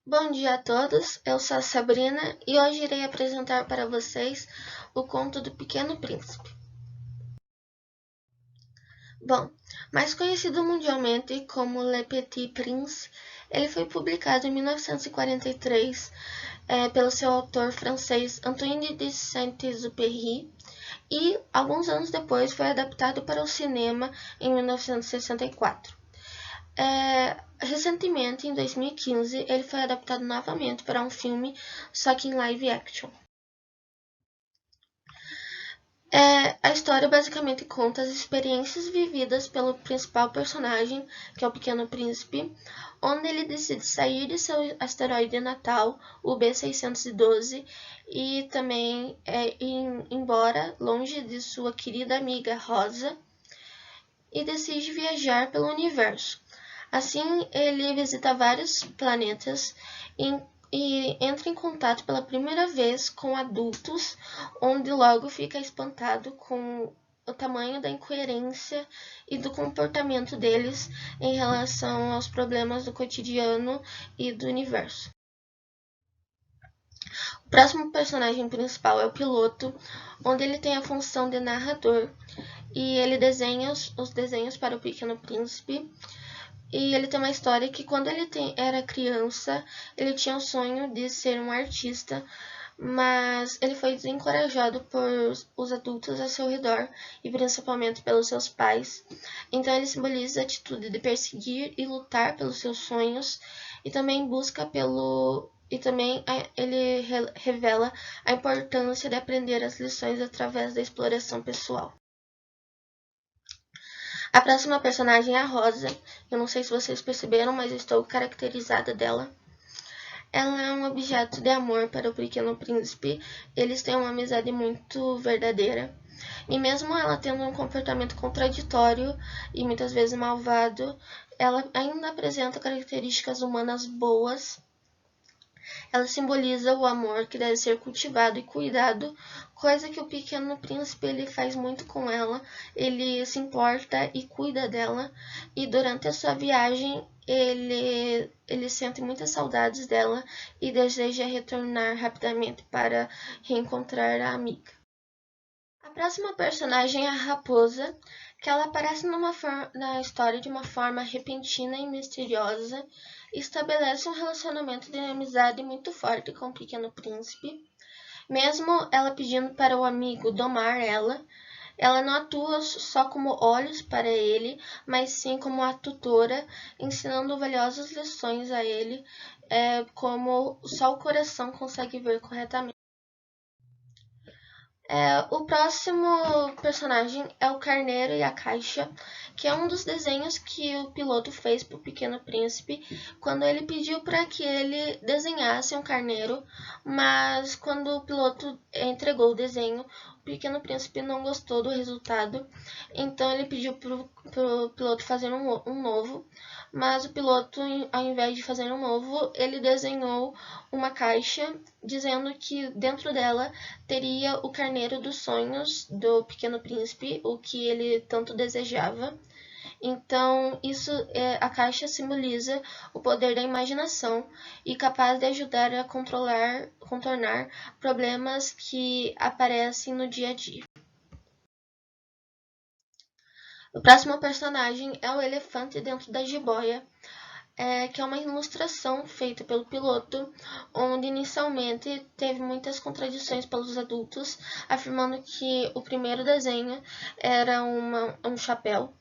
Bom dia a todos, eu sou a Sabrina e hoje irei apresentar para vocês o conto do Pequeno Príncipe. Bom, mais conhecido mundialmente como Le Petit Prince, ele foi publicado em 1943 pelo seu autor francês Antoine de Saint-Exupéry e, alguns anos depois, foi adaptado para o cinema em 1964. Recentemente, em 2015, ele foi adaptado novamente para um filme, só que em live action. A história basicamente conta as experiências vividas pelo principal personagem, que é o Pequeno Príncipe, onde ele decide sair de seu asteroide natal, o B612, e também ir embora longe de sua querida amiga Rosa, e decide viajar pelo universo. Assim, ele visita vários planetas e entra em contato pela primeira vez com adultos, onde logo fica espantado com o tamanho da incoerência e do comportamento deles em relação aos problemas do cotidiano e do universo. O próximo personagem principal é o piloto, onde ele tem a função de narrador e ele desenha os desenhos para o Pequeno Príncipe. E ele tem uma história que quando ele era criança, ele tinha o sonho de ser um artista, mas ele foi desencorajado por os adultos ao seu redor e principalmente pelos seus pais. Então ele simboliza a atitude de perseguir e lutar pelos seus sonhos e também busca pelo e também ele revela a importância de aprender as lições através da exploração pessoal. A próxima personagem é a Rosa. Eu não sei se vocês perceberam, mas eu estou caracterizada dela. Ela é um objeto de amor para o Pequeno Príncipe. Eles têm uma amizade muito verdadeira. E mesmo ela tendo um comportamento contraditório e muitas vezes malvado, ela ainda apresenta características humanas boas. Ela simboliza o amor que deve ser cultivado e cuidado, coisa que o Pequeno Príncipe ele faz muito com ela. Ele se importa e cuida dela, e durante a sua viagem ele sente muitas saudades dela e deseja retornar rapidamente para reencontrar a amiga. A próxima personagem é a Raposa, que ela aparece na história de uma forma repentina e misteriosa e estabelece um relacionamento de amizade muito forte com o Pequeno Príncipe. Mesmo ela pedindo para o amigo domar ela não atua só como olhos para ele, mas sim como a tutora, ensinando valiosas lições a ele, como só o coração consegue ver corretamente. O próximo personagem é o Carneiro e a Caixa, que é um dos desenhos que o piloto fez para o Pequeno Príncipe quando ele pediu para que ele desenhasse um carneiro, mas quando o piloto entregou o desenho, o Pequeno Príncipe não gostou do resultado, então ele pediu para o piloto fazer um novo, mas o piloto, ao invés de fazer um novo, ele desenhou uma caixa dizendo que dentro dela teria o carneiro dos sonhos do Pequeno Príncipe, o que ele tanto desejava. Então, a caixa simboliza o poder da imaginação e capaz de ajudar a contornar problemas que aparecem no dia a dia. O próximo personagem é o elefante dentro da jiboia, que é uma ilustração feita pelo piloto, onde inicialmente teve muitas contradições pelos adultos, afirmando que o primeiro desenho era um chapéu.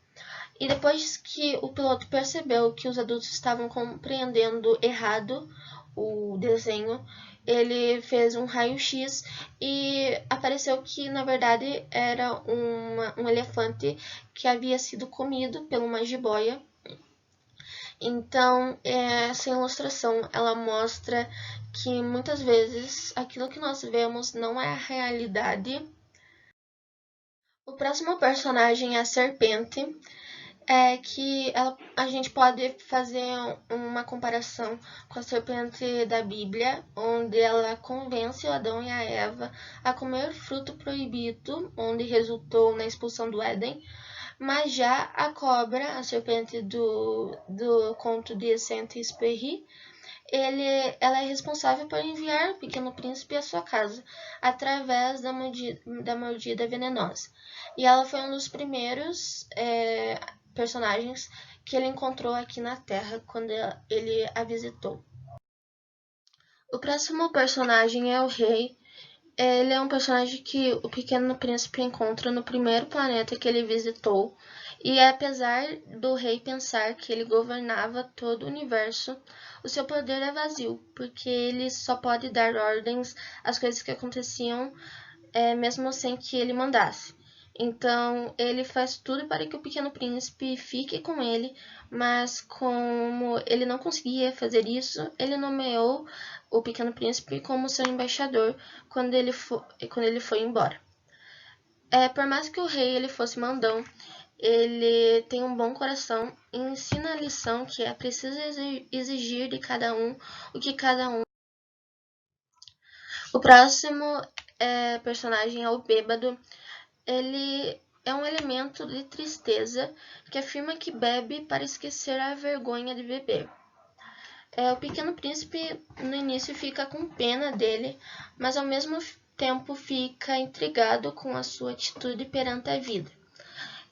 E depois que o piloto percebeu que os adultos estavam compreendendo errado o desenho, ele fez um raio-x e apareceu que, na verdade, era um elefante que havia sido comido por uma jiboia. Então, essa ilustração ela mostra que muitas vezes aquilo que nós vemos não é a realidade. O próximo personagem é a serpente, a gente pode fazer uma comparação com a serpente da Bíblia, onde ela convence o Adão e a Eva a comer fruto proibido, onde resultou na expulsão do Éden. Mas já a cobra, a serpente do conto de Saint-Exupéry, Ela é responsável por enviar o Pequeno Príncipe à sua casa, através da mordida venenosa. E ela foi um dos primeiros personagens que ele encontrou aqui na Terra quando ele a visitou. O próximo personagem é o Rei. Ele é um personagem que o Pequeno Príncipe encontra no primeiro planeta que ele visitou. E apesar do rei pensar que ele governava todo o universo, o seu poder é vazio, porque ele só pode dar ordens às coisas que aconteciam, mesmo sem que ele mandasse. Então, ele faz tudo para que o Pequeno Príncipe fique com ele, mas como ele não conseguia fazer isso, ele nomeou o Pequeno Príncipe como seu embaixador quando ele foi embora. Por mais que o rei ele fosse mandão, ele tem um bom coração e ensina a lição que é preciso exigir de cada um o que cada um. O próximo personagem é o Bêbado. Ele é um elemento de tristeza que afirma que bebe para esquecer a vergonha de beber. O Pequeno Príncipe no início fica com pena dele, mas ao mesmo tempo fica intrigado com a sua atitude perante a vida.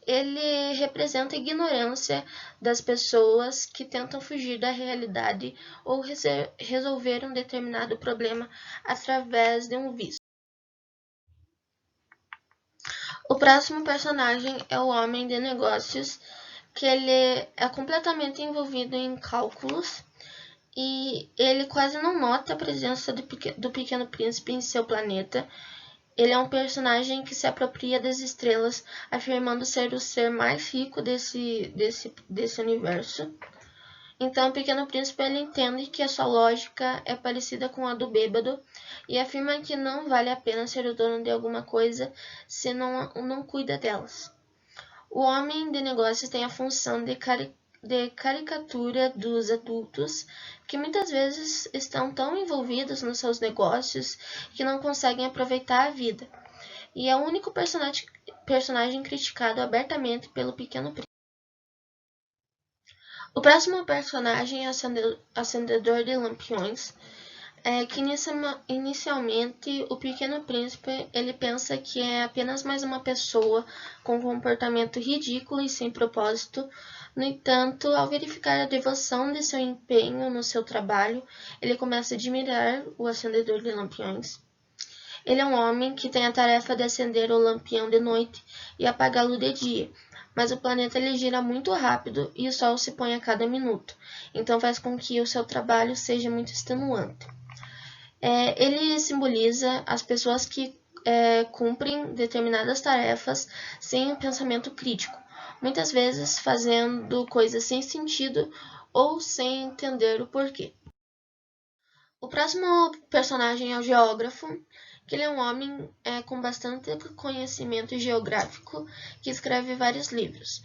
Ele representa a ignorância das pessoas que tentam fugir da realidade ou resolver um determinado problema através de um vício. O próximo personagem é o Homem de Negócios, que ele é completamente envolvido em cálculos e ele quase não nota a presença do Pequeno Príncipe em seu planeta. Ele é um personagem que se apropria das estrelas, afirmando ser o ser mais rico desse universo. Então, o Pequeno Príncipe ele entende que a sua lógica é parecida com a do Bêbado e afirma que não vale a pena ser o dono de alguma coisa se não cuida delas. O Homem de Negócios tem a função de caricatura dos adultos que muitas vezes estão tão envolvidos nos seus negócios que não conseguem aproveitar a vida. E é o único personagem criticado abertamente pelo Pequeno Príncipe. O próximo personagem é o Acendedor de Lampiões, que inicialmente o Pequeno Príncipe ele pensa que é apenas mais uma pessoa com um comportamento ridículo e sem propósito. No entanto, ao verificar a devoção de seu empenho no seu trabalho, ele começa a admirar o Acendedor de Lampiões. Ele é um homem que tem a tarefa de acender o lampião de noite e apagá-lo de dia, mas o planeta ele gira muito rápido e o sol se põe a cada minuto, então faz com que o seu trabalho seja muito extenuante. Ele simboliza as pessoas que cumprem determinadas tarefas sem um pensamento crítico, muitas vezes fazendo coisas sem sentido ou sem entender o porquê. O próximo personagem é o Geógrafo, que ele é um homem com bastante conhecimento geográfico, que escreve vários livros.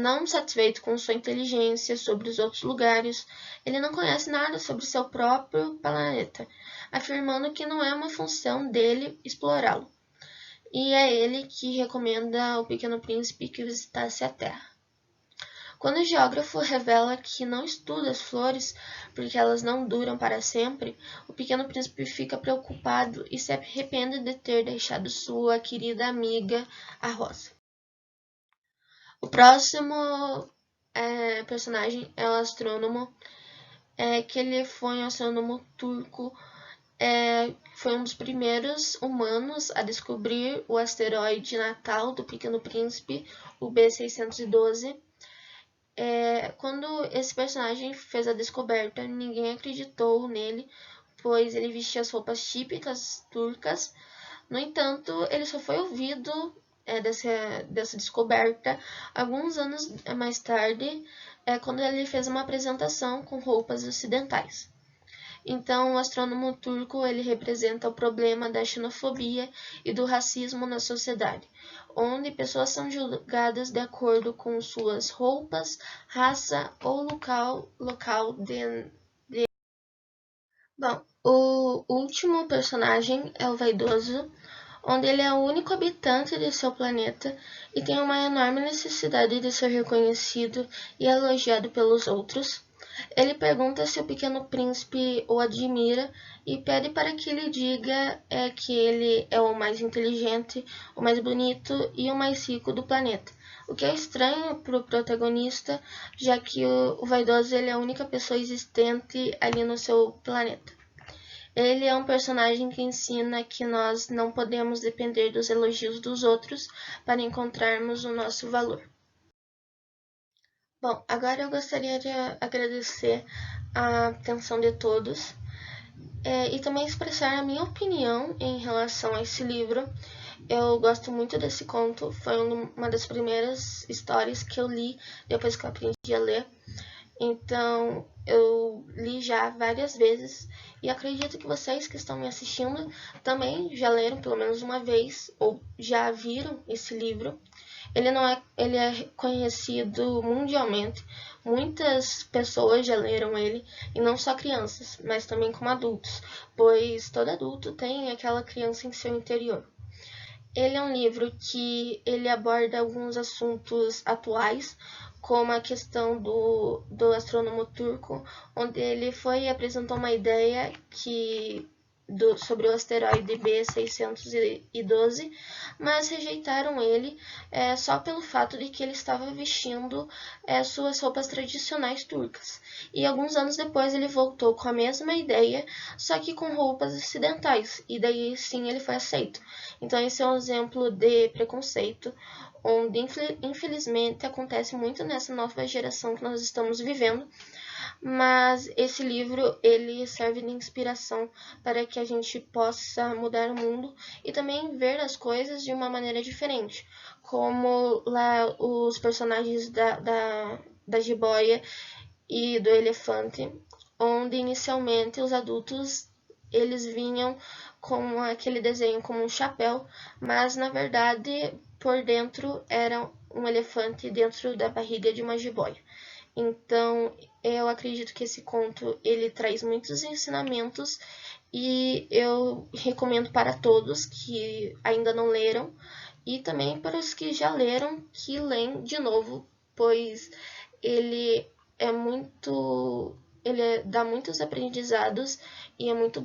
Não satisfeito com sua inteligência sobre os outros lugares, ele não conhece nada sobre seu próprio planeta, afirmando que não é uma função dele explorá-lo. E é ele que recomenda ao Pequeno Príncipe que visitasse a Terra. Quando o geógrafo revela que não estuda as flores porque elas não duram para sempre, o Pequeno Príncipe fica preocupado e se arrepende de ter deixado sua querida amiga, a Rosa. O próximo personagem é o astrônomo, que ele foi um astrônomo turco, foi um dos primeiros humanos a descobrir o asteroide natal do Pequeno Príncipe, o B612. Quando esse personagem fez a descoberta, ninguém acreditou nele, pois ele vestia as roupas típicas turcas. No entanto, ele só foi ouvido dessa descoberta alguns anos mais tarde, quando ele fez uma apresentação com roupas ocidentais. Então, o astrônomo turco ele representa o problema da xenofobia e do racismo na sociedade, onde pessoas são julgadas de acordo com suas roupas, raça ou local de... Bom, o último personagem é o Vaidoso, onde ele é o único habitante de seu planeta e tem uma enorme necessidade de ser reconhecido e elogiado pelos outros. Ele pergunta se o Pequeno Príncipe o admira e pede para que lhe diga que ele é o mais inteligente, o mais bonito e o mais rico do planeta. O que é estranho para o protagonista, já que o vaidoso ele é a única pessoa existente ali no seu planeta. Ele é um personagem que ensina que nós não podemos depender dos elogios dos outros para encontrarmos o nosso valor. Bom, agora eu gostaria de agradecer a atenção de todos e também expressar a minha opinião em relação a esse livro. Eu gosto muito desse conto, foi uma das primeiras histórias que eu li depois que eu aprendi a ler. Então, eu li já várias vezes e acredito que vocês que estão me assistindo também já leram pelo menos uma vez ou já viram esse livro. Ele é conhecido mundialmente. Muitas pessoas já leram ele, e não só crianças, mas também como adultos, pois todo adulto tem aquela criança em seu interior. Ele é um livro que ele aborda alguns assuntos atuais, como a questão do astrônomo turco, onde ele foi e apresentou uma ideia sobre o asteroide B612, mas rejeitaram ele só pelo fato de que ele estava vestindo suas roupas tradicionais turcas. E alguns anos depois ele voltou com a mesma ideia, só que com roupas ocidentais, e daí sim ele foi aceito. Então esse é um exemplo de preconceito, onde infelizmente acontece muito nessa nova geração que nós estamos vivendo, mas esse livro ele serve de inspiração para que a gente possa mudar o mundo e também ver as coisas de uma maneira diferente, como lá os personagens da jiboia e do elefante, onde inicialmente os adultos eles vinham com aquele desenho como um chapéu, mas na verdade por dentro era um elefante dentro da barriga de uma jiboia. Então, eu acredito que esse conto ele traz muitos ensinamentos e eu recomendo para todos que ainda não leram e também para os que já leram que leem de novo, pois ele dá muitos aprendizados e é muito bom.